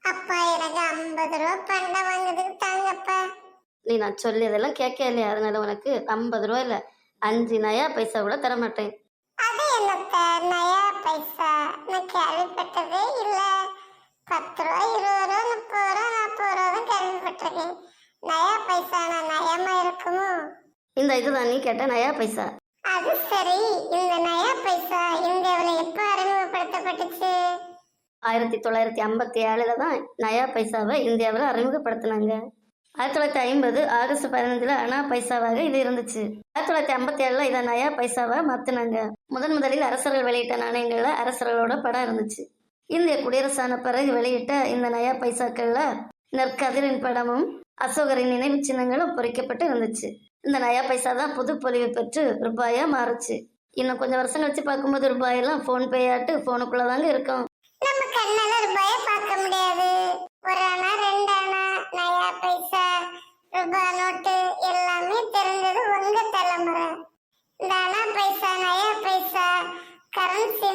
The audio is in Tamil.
அப்பா எனக்கு 50 ரூபா பண்டம் வாங்குறதுக்கு தாங்கப்பா. நீ நான் சொல்லியதெல்லாம் கேட்க இல்லையா, அதனால உனக்கு 50 ரூபா இல்லை 5 நயா பைசா கூட தர மாட்டேன். அது என்னத்த நயா பைசா? நான் கேள்விப்பட்டதே இல்ல. 10 ரூபா 20 ரூபா 30 ரூபா 40 ரூபா தான் கேள்விப்பட்டிருக்கேன். நயா பைசா நயமா இருக்குமோ? இந்த இதுதான் நீ கேட்ட நயா பைசா. அது சரி, இந்த நயா பைசா இந்தியாவுல எப்ப அறிமுகப்படுத்தப்பட்டுச்சு? 1957 தான் நயா பைசாவை இந்தியாவில் அறிமுகப்படுத்தினாங்க. 1950 ஆகஸ்ட் 15 அணா பைசாவாக இது இருந்துச்சு. 1957 இதை நயா பைசாவா மாத்தினாங்க. முதலில் அரசர்கள் வெளியிட்ட நாணயங்கள்ல அரசர்களோட படம் இருந்துச்சு. இந்திய குடியரசான பிறகு வெளியிட்ட இந்த நயா பைசாக்கள்ல நெற்கதிரின் படமும் அசோகரின் நினைவு சின்னங்களும் பொறிக்கப்பட்டு இருந்துச்சு. இந்த நயா பைசா தான் புது பொலிவு பெற்று ரூபாயா மாறுச்சு. இன்னும் கொஞ்சம் வருஷம் கழிச்சு பார்க்கும்போது ரூபாயெல்லாம் போன் பேயாட்டு போனுக்குள்ளதாங்க இருக்கும். நம்ம கண்ணால ரூபாய பார்க்க முடியாது. 1 அணா 2 அணா நயா பைசா ரூபாய் நோட்டு எல்லாமே தெரிஞ்சது உங்க தலைமுறை. இந்த அணா பைசா நயா பைசா கரன்சி